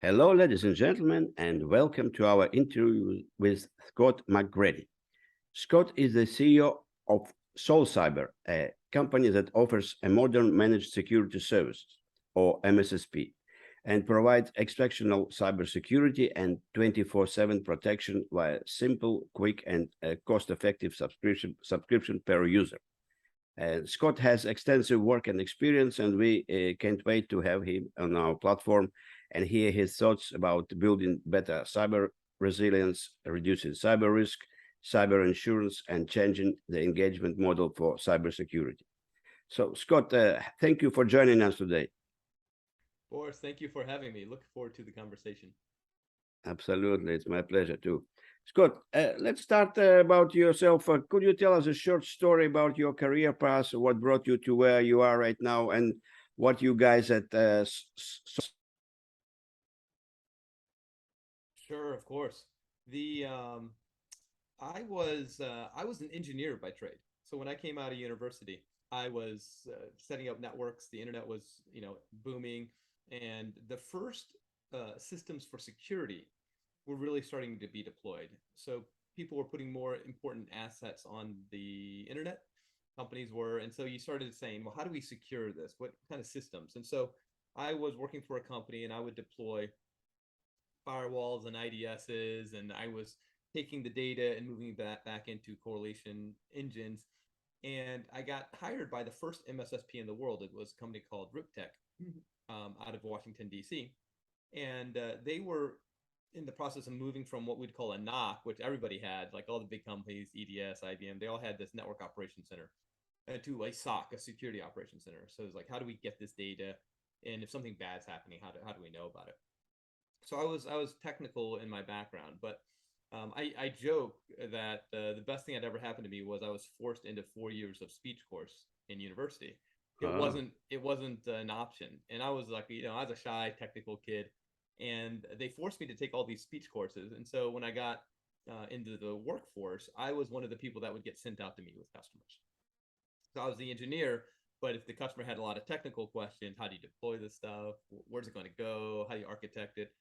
Hello, ladies and gentlemen, and welcome to our interview with Scott McCrady. Scott is the CEO of SolCyber, a company that offers a modern managed security service, or MSSP, and provides exceptional cybersecurity and 24/7 protection via simple, quick, and cost-effective subscription per user. Scott has extensive work and experience, and we can't wait to have him on our platform and hear his thoughts about building better cyber resilience, reducing cyber risk, cyber insurance, and changing the engagement model for cybersecurity. So, Scott, thank you for joining us today. Boris, thank you for having me. Look forward to the conversation. Absolutely, it's my pleasure too. Scott, let's start about yourself. Could you tell us a short story about your career path, what brought you to where you are right now, and what you guys at Sure, of course. The I was an engineer by trade. So when I came out of university, I was setting up networks. The internet was, booming, and the first systems for security were really starting to be deployed. So people were putting more important assets on the internet. Companies were, and so you started saying, well, how do we secure this? What kind of systems? And so I was working for a company, and I would deploy firewalls and IDSs, and I was taking the data and moving that back into correlation engines. And I got hired by the first MSSP in the world. It was a company called Riptech out of Washington, D.C. And they were in the process of moving from what we'd call a NOC, which everybody had, like all the big companies, EDS, IBM, they all had this network operations center, to a SOC, a security operations center. So it's like, how do we get this data? And if something bad's happening, how do we know about it? So I was technical in my background, but I joke that the best thing that ever happened to me was I was forced into 4 years of speech course in university. It uh, wasn't an option, and I was like, I was a shy technical kid, and they forced me to take all these speech courses. And so when I got into the workforce, I was one of the people that would get sent out to meet with customers. So I was the engineer, but if the customer had a lot of technical questions, how do you deploy this stuff? Where's it going to go? How do you architect it?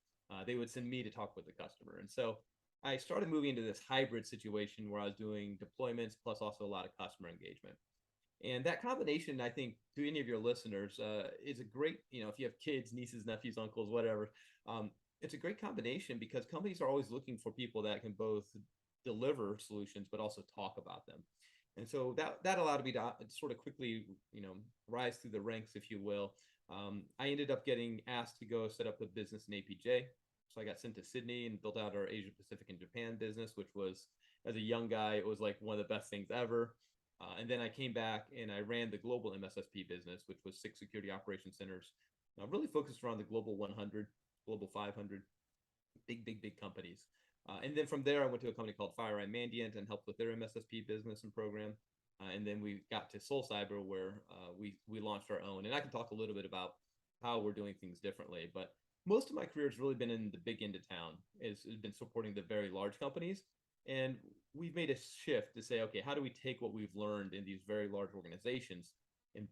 They would send me to talk with the customer. And so I started moving into this hybrid situation where I was doing deployments plus also a lot of customer engagement. And that combination, I think, to any of your listeners, is a great, if you have kids, nieces, nephews, uncles, whatever, it's a great combination because companies are always looking for people that can both deliver solutions but also talk about them. And so that allowed me to sort of quickly, rise through the ranks, if you will. I ended up getting asked to go set up a business in APJ. So I got sent to Sydney and built out our Asia Pacific and Japan business, which was, as a young guy, it was like one of the best things ever. And then I came back and I ran the global MSSP business, which was 6 security operation centers, really focused around the global 100, global 500, big companies. And then from there, I went to a company called FireEye Mandiant and helped with their MSSP business and program. And then we got to SolCyber, where we launched our own. And I can talk a little bit about how we're doing things differently. But most of my career has really been in the big end of town. It's been supporting the very large companies. And we've made a shift to say, okay, how do we take what we've learned in these very large organizations and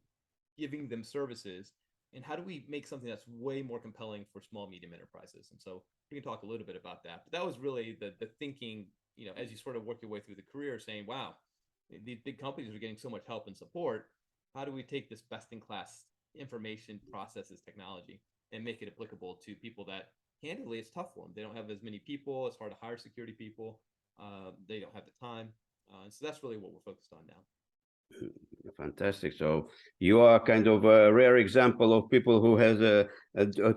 giving them services, and how do we make something that's way more compelling for small medium enterprises? And so we can talk a little bit about that, but that was really the thinking, as you sort of work your way through the career, saying, wow, these big companies are getting so much help and support. How do we take this best in class information processes technology and make it applicable to people that, candidly, it's tough for them? They don't have as many people. It's hard to hire security people. They don't have the time. And so that's really what we're focused on now. Fantastic. So you are kind of a rare example of people who has a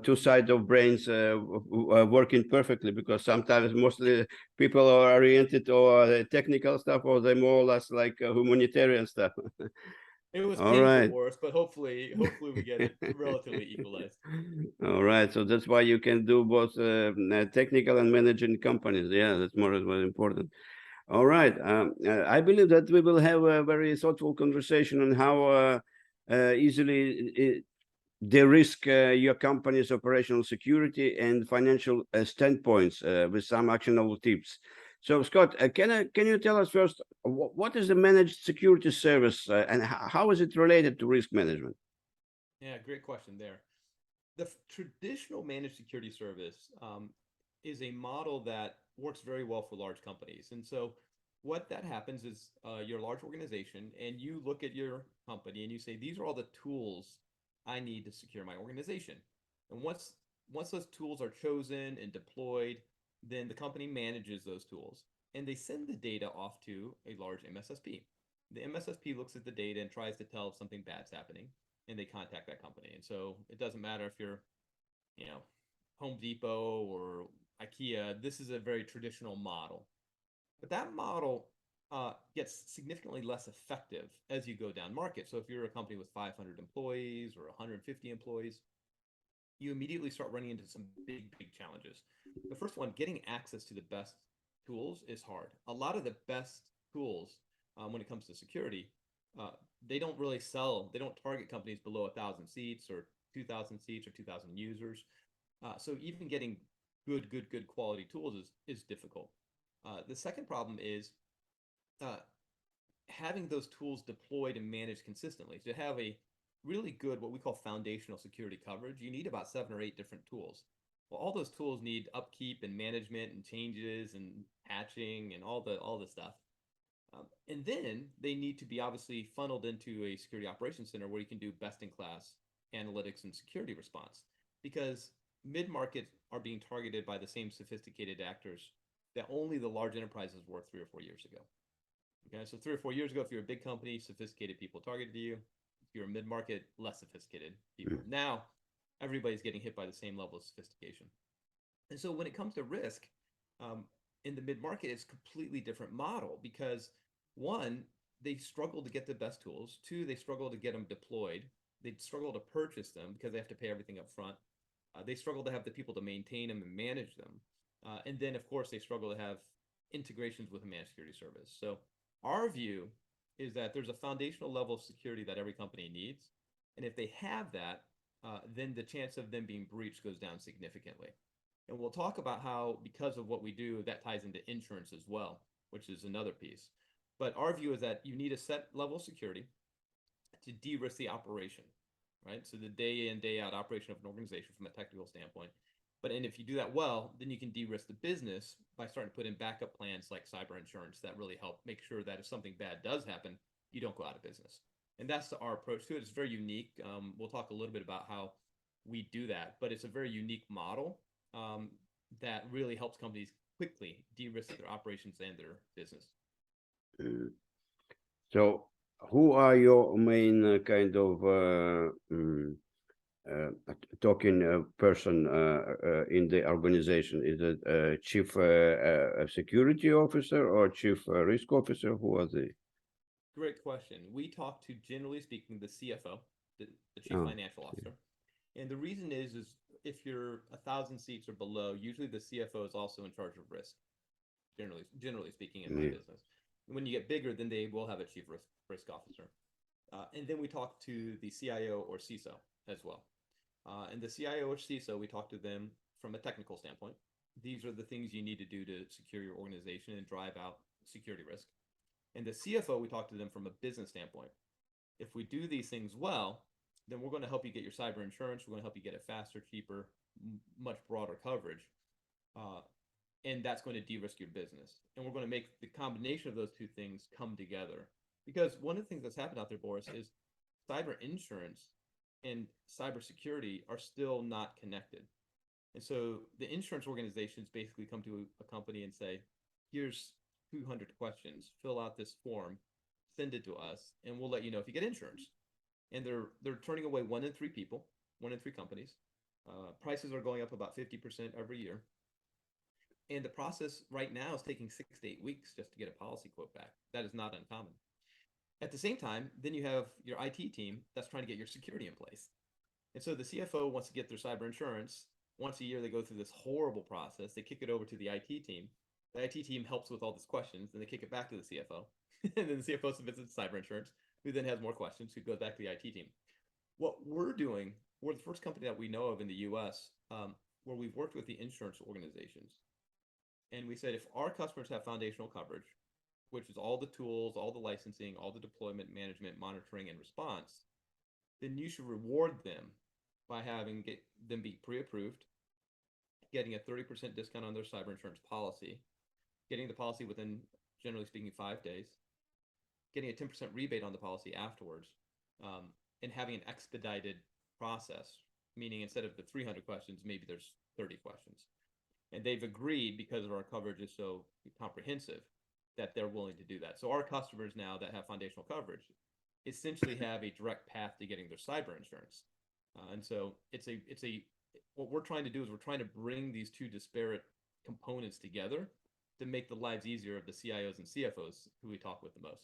two sides of brains working perfectly, because sometimes mostly people are oriented or technical stuff, or they're more or less like humanitarian stuff. It was All painful right. for us, but hopefully we get it relatively equalized. All right. So that's why you can do both technical and managing companies. Yeah, that's more important. All right. I believe that we will have a very thoughtful conversation on how easily de-risk your company's operational security and financial standpoints with some actionable tips. So, Scott, can you tell us first what is the managed security service and how is it related to risk management? Yeah, great question there. The traditional managed security service is a model that works very well for large companies. And so what that happens is you're a large organization and you look at your company and you say, these are all the tools I need to secure my organization. And once those tools are chosen and deployed, then the company manages those tools and they send the data off to a large MSSP. The MSSP looks at the data and tries to tell if something bad's happening, and they contact that company. And so it doesn't matter if you're, you know, Home Depot or IKEA. This is a very traditional model, but that model gets significantly less effective as you go down market. So if you're a company with 500 employees or 150 employees, you immediately start running into some big challenges. The first one, getting access to the best tools is hard. A lot of the best tools when it comes to security, uh, they don't really sell, they don't target companies below 1,000 seats or 2,000 seats or 2,000 users. So even getting good quality tools is difficult. The second problem is uh, having those tools deployed and managed consistently. To have a really good, what we call foundational security coverage, you need about 7 or 8 different tools. Well, all those tools need upkeep and management and changes and patching and all the stuff. And then they need to be obviously funneled into a security operations center where you can do best in class analytics and security response. Because mid market are being targeted by the same sophisticated actors that only the large enterprises were 3 or 4 years ago. Okay, so 3 or 4 years ago, if you're a big company, sophisticated people targeted you. If you're a mid market, less sophisticated people. Now, everybody's getting hit by the same level of sophistication. And so when it comes to risk, um, in the mid market, it's a completely different model because one, they struggle to get the best tools. Two, they struggle to get them deployed. They struggle to purchase them because they have to pay everything up front. They struggle to have the people to maintain them and manage them. And then, of course, they struggle to have integrations with a managed security service. So our view is that there's a foundational level of security that every company needs. And if they have that, then the chance of them being breached goes down significantly. And we'll talk about how, because of what we do, that ties into insurance as well, which is another piece. But our view is that you need a set level of security to de-risk the operation, right? So the day in, day out operation of an organization from a technical standpoint. But and if you do that well, then you can de-risk the business by starting to put in backup plans like cyber insurance that really help make sure that if something bad does happen, you don't go out of business. And that's our approach to it. It's very unique. We'll talk a little bit about how we do that, but it's a very unique model that really helps companies quickly de-risk their operations and their business. So, who are your main kind of talking person in the organization? Is it chief security officer or chief risk officer? Who are they? Great question. We talk to, generally speaking, the CFO, the chief financial officer. And the reason is if you're 1,000 seats or below, usually the CFO is also in charge of risk, generally speaking, in my business. When you get bigger, then they will have a chief risk officer. And then we talk to the CIO or CISO as well. And the CIO or CISO, we talk to them from a technical standpoint. These are the things you need to do to secure your organization and drive out security risk. And the CFO, we talk to them from a business standpoint. If we do these things well, then we're going to help you get your cyber insurance. We're going to help you get it faster, cheaper, much broader coverage. And that's going to de-risk your business. And we're going to make the combination of those two things come together. Because one of the things that's happened out there, Boris, is cyber insurance and cybersecurity are still not connected. And so the insurance organizations basically come to a company and say, here's 200 questions, fill out this form, send it to us, and we'll let you know if you get insurance. And they're turning away 1 in 3 people, 1 in 3 companies. Prices are going up about 50% every year. And the process right now is taking 6 to 8 weeks just to get a policy quote back. That is not uncommon. At the same time, then you have your IT team that's trying to get your security in place. And so the CFO wants to get their cyber insurance. Once a year, they go through this horrible process. They kick it over to the IT team. The IT team helps with all these questions, then they kick it back to the CFO. And then the CFO submits it to cyber insurance, who then has more questions, who goes back to the IT team. What we're doing, we're the first company that we know of in the US where we've worked with the insurance organizations. And we said, if our customers have foundational coverage, which is all the tools, all the licensing, all the deployment, management, monitoring, and response, then you should reward them by having them be pre-approved, getting a 30% discount on their cyber insurance policy, getting the policy within, generally speaking, 5 days, getting a 10% rebate on the policy afterwards, and having an expedited process, meaning instead of the 300 questions, maybe there's 30 questions. And they've agreed, because of our coverage is so comprehensive, that they're willing to do that. So our customers now that have foundational coverage essentially have a direct path to getting their cyber insurance. And so what we're trying to do is we're trying to bring these two disparate components together to make the lives easier of the CIOs and CFOs who we talk with the most.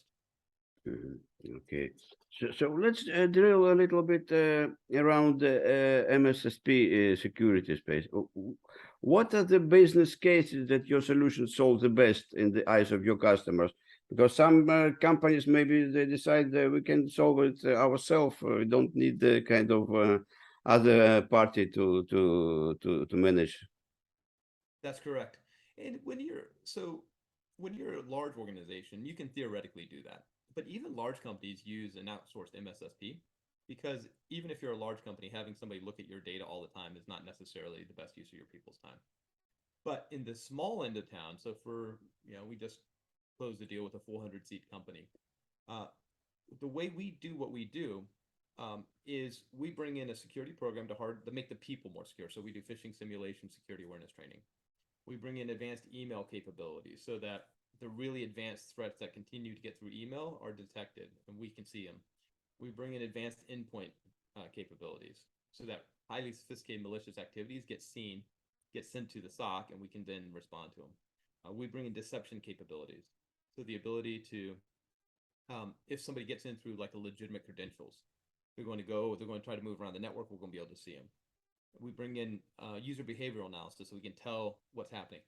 Okay, so let's drill a little bit around the MSSP security space. What are the business cases that your solution solves the best in the eyes of your customers? Because some companies, maybe they decide that we can solve it ourselves. We don't need the kind of other party to manage. That's correct. And when you're a large organization, you can theoretically do that. But even large companies use an outsourced MSSP, because even if you're a large company, having somebody look at your data all the time is not necessarily the best use of your people's time. But in the small end of town, so we just closed a deal with a 400-seat company. The way we do what we do is we bring in a security program to make the people more secure. So we do phishing simulation, security awareness training. We bring in advanced email capabilities so that the really advanced threats that continue to get through email are detected and we can see them. We bring in advanced endpoint capabilities so that highly sophisticated malicious activities get sent to the SOC, and we can then respond to them. We bring in deception capabilities. So the ability to, if somebody gets in through like a legitimate credentials, they're going to try to move around the network, we're going to be able to see them. We bring in user behavioral analysis so we can tell what's happening.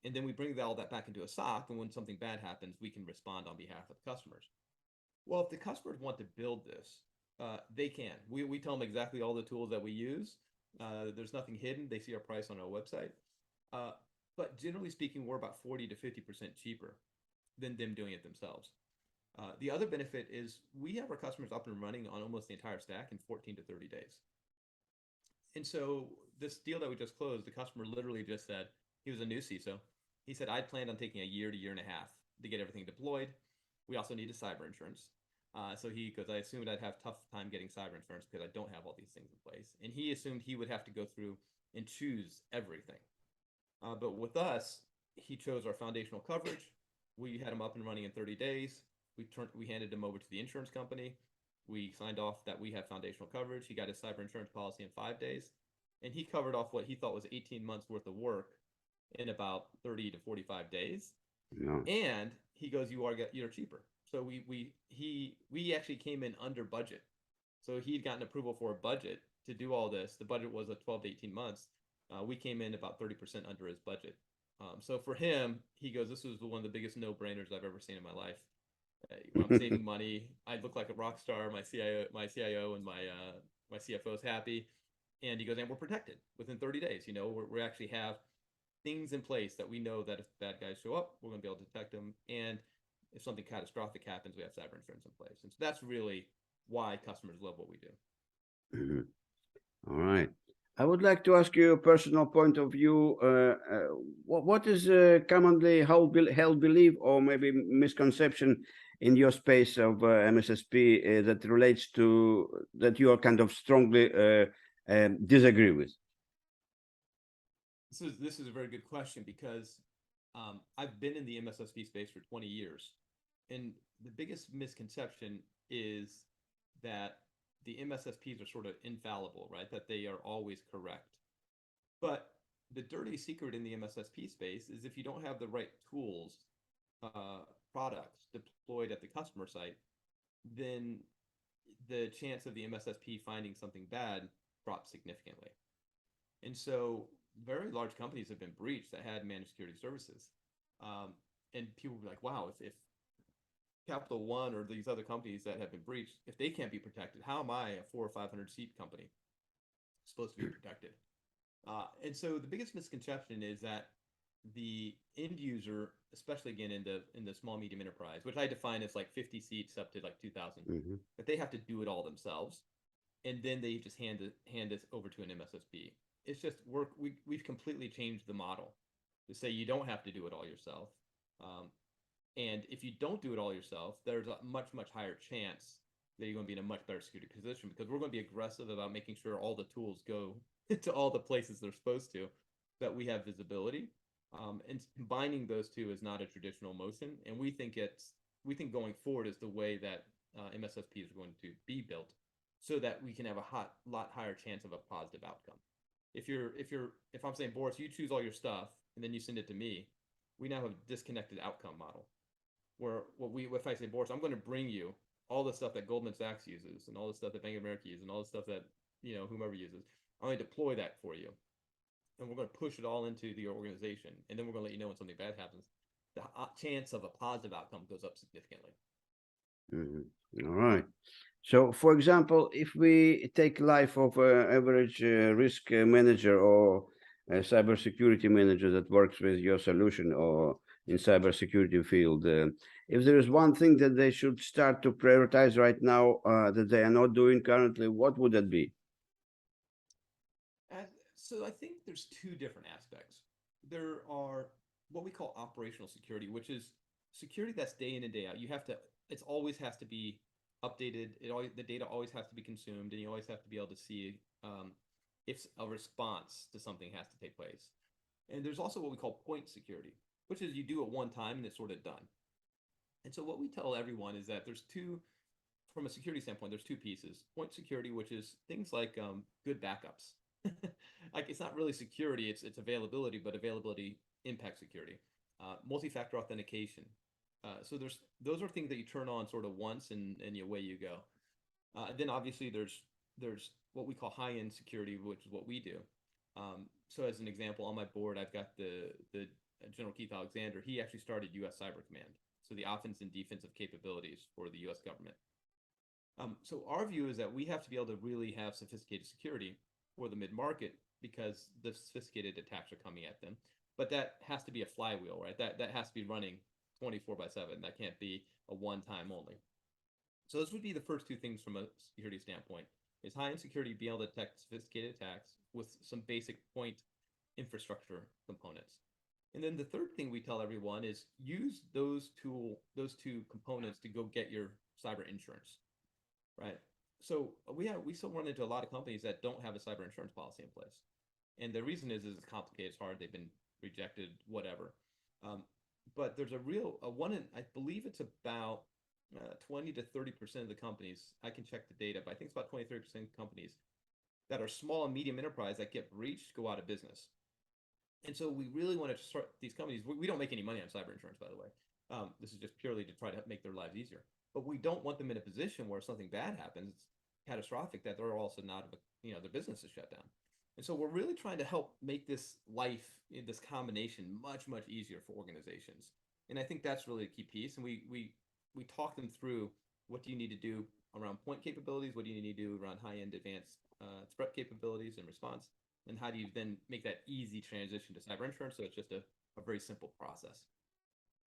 And then we bring all that back into a SOC, and when something bad happens, we can respond on behalf of the customers. Well, if the customers want to build this, they can. We tell them exactly all the tools that we use. There's nothing hidden. They see our price on our website. But generally speaking, we're about 40 to 50% cheaper than them doing it themselves. The other benefit is we have our customers up and running on almost the entire stack in 14 to 30 days. And so this deal that we just closed, the customer literally just said, he was a new CISO. He said, I planned on taking a year to year and a half to get everything deployed. We also needed cyber insurance. So he goes, I assumed I'd have tough time getting cyber insurance because I don't have all these things in place. And he assumed he would have to go through and choose everything. But with us, he chose our foundational coverage. We had him up and running in 30 days. We handed him over to the insurance company. We signed off that we have foundational coverage. He got his cyber insurance policy in 5 days. And he covered off what he thought was 18 months worth of work in about 30 to 45 days. No. And he goes, you're cheaper. So we actually came in under budget. So he'd gotten approval for a budget to do all this. The budget was 12 to 18 months. We came in about 30% under his budget. So for him, he goes, this was one of the biggest no-brainers I've ever seen in my life. I'm saving money. I look like a rock star. My CIO and my CFO is happy. And he goes, and we're protected within 30 days. We actually have things in place that we know that if bad guys show up, we're going to be able to detect them. And if something catastrophic happens, we have cyber insurance in place. And so that's really why customers love what we do. All right. I would like to ask you a personal point of view. What is commonly held belief or maybe misconception in your space of MSSP that relates to that you are kind of strongly disagree with? This is a very good question because I've been in the MSSP space for 20 years. And the biggest misconception is that the MSSPs are sort of infallible, right? That they are always correct. But the dirty secret in the MSSP space is if you don't have the right tools, products deployed at the customer site, then the chance of the MSSP finding something bad drops significantly. And so very large companies have been breached that had managed security services. And people were like, wow, if Capital One or these other companies that have been breached, if they can't be protected, how am I, a 400 or 500 seat company, supposed to be protected? And so the biggest misconception is that the end user, especially again in the small medium enterprise, which I define as like 50 seats up to like 2,000, that they have to do it all themselves. and then they just hand this over to an MSSP. It's just we've completely changed the model to say you don't have to do it all yourself. Um, and if you don't do it all yourself, there's a much higher chance that you're going to be in a much better security position, because we're going to be aggressive about making sure all the tools go to all the places they're supposed to, that we have visibility. And combining those two is not a traditional motion, and we think going forward is the way that MSSPs are going to be built, so that we can have a lot higher chance of a positive outcome. If I'm saying, Boris, you choose all your stuff and then you send it to me, we now have a disconnected outcome model, where if I say, Boris, I'm going to bring you all the stuff that Goldman Sachs uses and all the stuff that Bank of America uses and all the stuff that whomever uses, I'm going to deploy that for you, and we're going to push it all into the organization, and then we're going to let you know when something bad happens. The chance of a positive outcome goes up significantly. All right. So, for example, if we take life of an average risk manager or a cybersecurity manager that works with your solution or in cybersecurity field, if there is one thing that they should start to prioritize right now that they are not doing currently, what would that be? So I think there's two different aspects. There are what we call operational security, which is security that's day in and day out. It always has to be updated. The data always has to be consumed, and you always have to be able to see if a response to something has to take place. And there's also what we call point security, which is you do it one time and it's sort of done. And so what we tell everyone is that from a security standpoint, there's two pieces. Point security, which is things like good backups. Like, it's not really security, it's availability, but availability impacts security. Multi-factor authentication. So those are things that you turn on sort of once, and away you go. Then obviously there's what we call high-end security, which is what we do. So as an example, on my board, I've got the General Keith Alexander. He actually started U.S. Cyber Command, so the offense and defensive capabilities for the U.S. government. So our view is that we have to be able to really have sophisticated security for the mid-market, because the sophisticated attacks are coming at them. But that has to be a flywheel, right? That has to be running 24/7. That can't be a one-time only. So those would be the first two things from a security standpoint: is high-end security, be able to detect sophisticated attacks with some basic point infrastructure components. And then the third thing we tell everyone is use those two components to go get your cyber insurance, right? So we still run into a lot of companies that don't have a cyber insurance policy in place, and the reason is it's complicated, it's hard, they've been rejected, whatever. But there's a real one in, I believe it's about 20 to 30% of the companies. I can check the data, but I think it's about 20-30% of companies that are small and medium enterprise that get breached go out of business. And so we really want to start these companies. We don't make any money on cyber insurance, by the way. This is just purely to try to make their lives easier. But we don't want them in a position where something bad happens, it's catastrophic, that they're also not, their business is shut down. And so we're really trying to help make this combination much easier for organizations. And I think that's really a key piece. And we talk them through, what do you need to do around point capabilities? What do you need to do around high-end advanced threat capabilities and response? And how do you then make that easy transition to cyber insurance, so it's just a very simple process?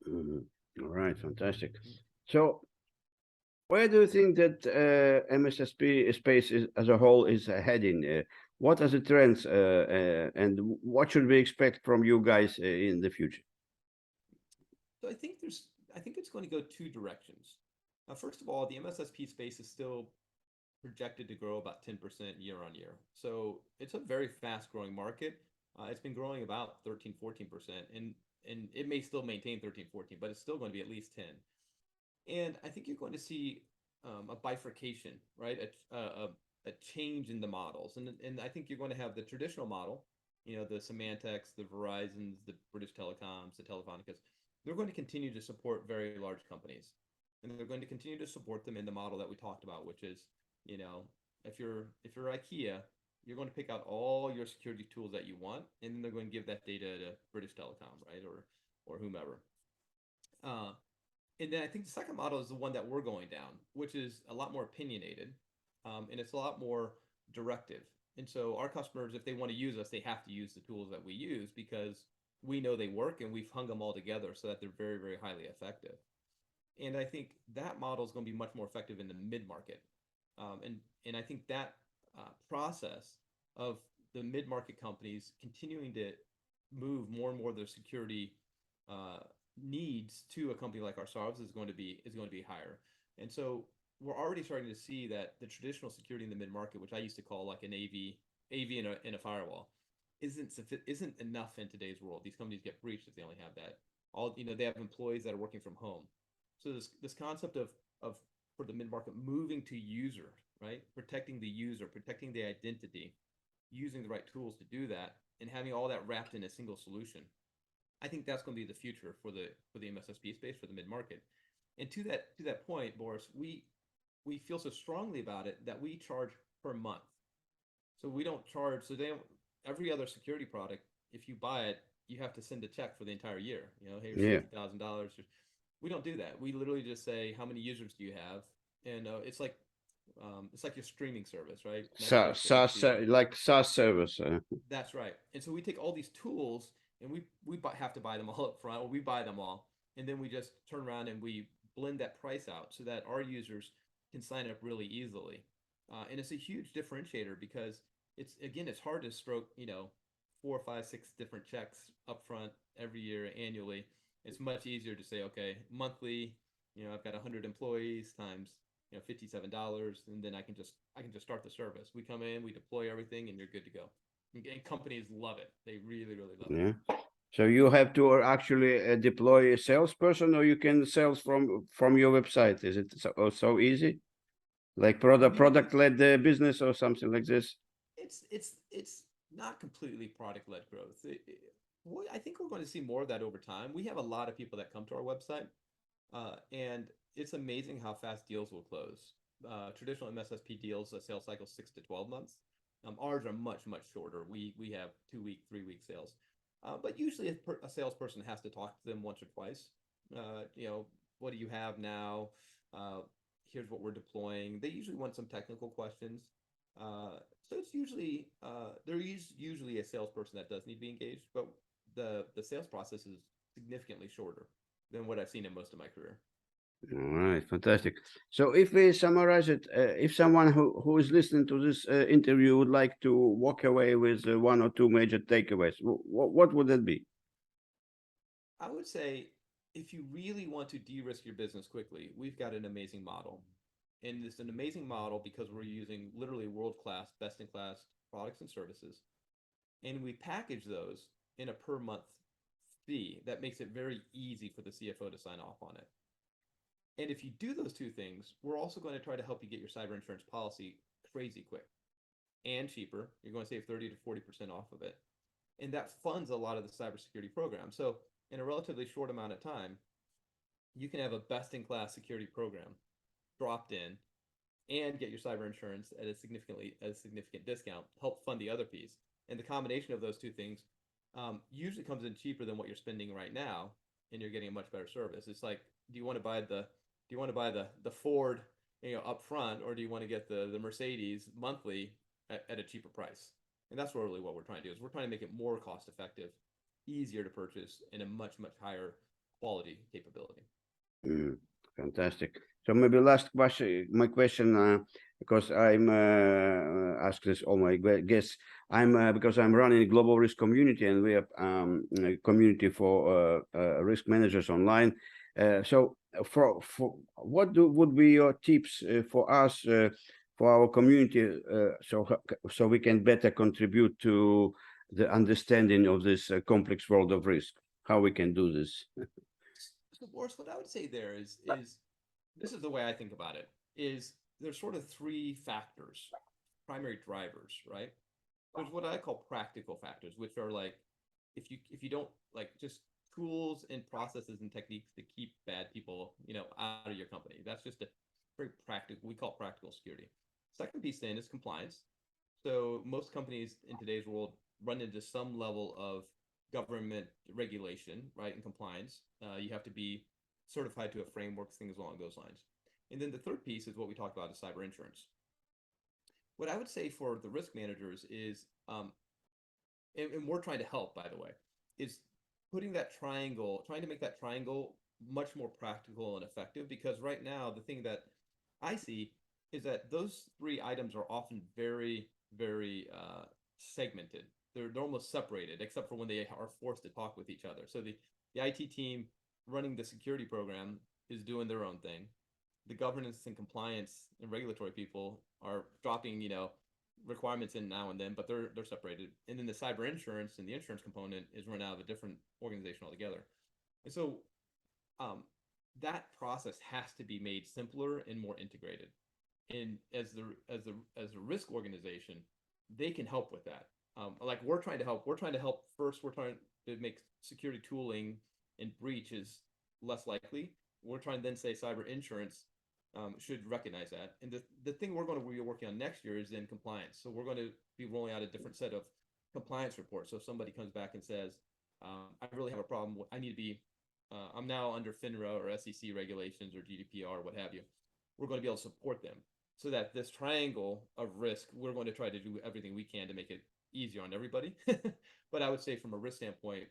All right, fantastic. So where do you think that MSSP space as a whole is heading? What are the trends, and what should we expect from you guys in the future? So I think it's going to go two directions. First of all, the MSSP space is still projected to grow about 10% year on year. So it's a very fast growing market. It's been growing about 13-14%, and it may still maintain 13-14, but it's still going to be at least 10. And I think you're going to see a bifurcation, right? A change in the models. And I think you're going to have the traditional model, the Symantec's, the Verizon's, the British Telecoms, the Telefonicas. They're going to continue to support very large companies. And they're going to continue to support them in the model that we talked about, which is, if you're IKEA, you're going to pick out all your security tools that you want, and then they're going to give that data to British Telecom, right, or whomever. And then I think the second model is the one that we're going down, which is a lot more opinionated, and it's a lot more directive. And so our customers, if they want to use us, they have to use the tools that we use, because we know they work, and we've hung them all together so that they're very highly effective. And I think that model is going to be much more effective in the mid-market. And I think that process of the mid-market companies continuing to move more and more of their security uh, needs to a company like ourselves is going to be higher. And so we're already starting to see that the traditional security in the mid-market, which I used to call like an AV in a firewall, isn't enough in today's world. These companies get breached if they only have that. They have employees that are working from home. So this concept of for the mid-market moving to user, right? Protecting the user, protecting the identity, using the right tools to do that, and having all that wrapped in a single solution. I think that's going to be the future for the MSSP space, for the mid-market. And to that point, Boris, we feel so strongly about it that we charge per month. So we don't charge. So they don't, every other security product, if you buy it, you have to send a check for the entire year. Here's Yeah. $60,000. We don't do that. We literally just say, how many users do you have? And it's like your streaming service, right? Netflix or SaaS, HBO. like SaaS service. That's right. And so we take all these tools and we have to buy them all up front, or we buy them all, and then we just turn around and we blend that price out so that our users can sign up really easily. And it's a huge differentiator because it's hard to stroke, 4, 5, 6 different checks up front every year annually. It's much easier to say, okay, monthly, I've got 100 employees times $57, and then I can just start the service. We come in, we deploy everything, and you're good to go. And companies love it. They really, really love it. Yeah. So you have to actually deploy a salesperson, or you can sales from your website. Is it so easy? Like You product-led business or something like this? it's not completely product-led growth. I think we're going to see more of that over time. We have a lot of people that come to our website, and it's amazing how fast deals will close. Traditional MSSP deals, a sales cycle 6 to 12 months. Ours are much, much shorter. We have 2 week, 3 week sales. But usually a salesperson has to talk to them once or twice. What do you have now? Uh, Here's what we're deploying. They usually want some technical questions. So it's usually a salesperson that does need to be engaged, but the sales process is significantly shorter than what I've seen in most of my career. All right, fantastic. So if we summarize it, if someone who is listening to this interview would like to walk away with one or two major takeaways, what would that be? I would say if you really want to de-risk your business quickly, we've got an amazing model. And it's an amazing model because we're using literally world-class, best-in-class products and services. And we package those in a per month fee that makes it very easy for the CFO to sign off on it. And if you do those two things, we're also going to try to help you get your cyber insurance policy crazy quick and cheaper. You're going to save 30 to 40% off of it. And that funds a lot of the cybersecurity program. So in a relatively short amount of time, you can have a best-in-class security program dropped in and get your cyber insurance at a significant discount, help fund the other piece. And the combination of those two things usually comes in cheaper than what you're spending right now, and you're getting a much better service. It's like, do you want to buy the Ford, up front, or do you want to get the Mercedes monthly at a cheaper price? And that's really what we're trying to do, is we're trying to make it more cost effective, easier to purchase, and a much, much higher quality capability. Mm, fantastic. So maybe last question, my question, because I'm ask this all my guests. Because I'm running a global risk community, and we have a community for risk managers online. So for what would be your tips for us for our community, so we can better contribute to the understanding of this complex world of risk? How we can do this? So, Boris, what I would say there is this is the way I think about it, is there's sort of three factors, primary drivers, right? There's what I call practical factors, which are like if you don't like just tools and processes and techniques to keep bad people, out of your company. That's just a very practical, we call it practical security. Second piece then is compliance. So most companies in today's world run into some level of government regulation, right, and compliance. You have to be certified to a framework, things along those lines. And then the third piece is what we talked about is cyber insurance. What I would say for the risk managers is, and we're trying to help, by the way, is trying to make that triangle much more practical and effective. Because right now, the thing that I see is that those three items are often very, very segmented. They're almost separated, except for when they are forced to talk with each other. So the IT team running the security program is doing their own thing. The governance and compliance and regulatory people are dropping, requirements in now and then, but they're separated. And then the cyber insurance and the insurance component is run out of a different organization altogether. And so that process has to be made simpler and more integrated. And as a risk organization, they can help with that. Like we're trying to help. We're trying to help first. We're trying to make security tooling and breaches less likely. We're trying to then say cyber insurance should recognize that. And the thing we're going to be working on next year is in compliance. So we're going to be rolling out a different set of compliance reports. So if somebody comes back and says, I really have a problem, I need to be, I'm now under FINRA or SEC regulations or GDPR, what have you. We're going to be able to support them so that this triangle of risk, we're going to try to do everything we can to make it easier on everybody. But I would say from a risk standpoint,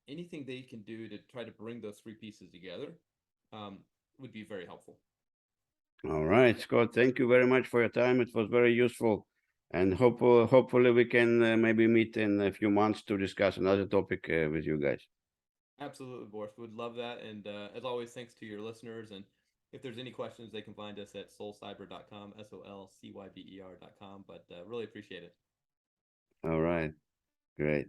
anything they can do to try to bring those three pieces together would be very helpful. All right, Scott, thank you very much for your time. It was very useful. And hopefully we can maybe meet in a few months to discuss another topic with you guys. Absolutely, Boris. Would love that. And as always, thanks to your listeners. And if there's any questions, they can find us at solcyber.com, SOLCYBER.com. But really appreciate it. All right, great.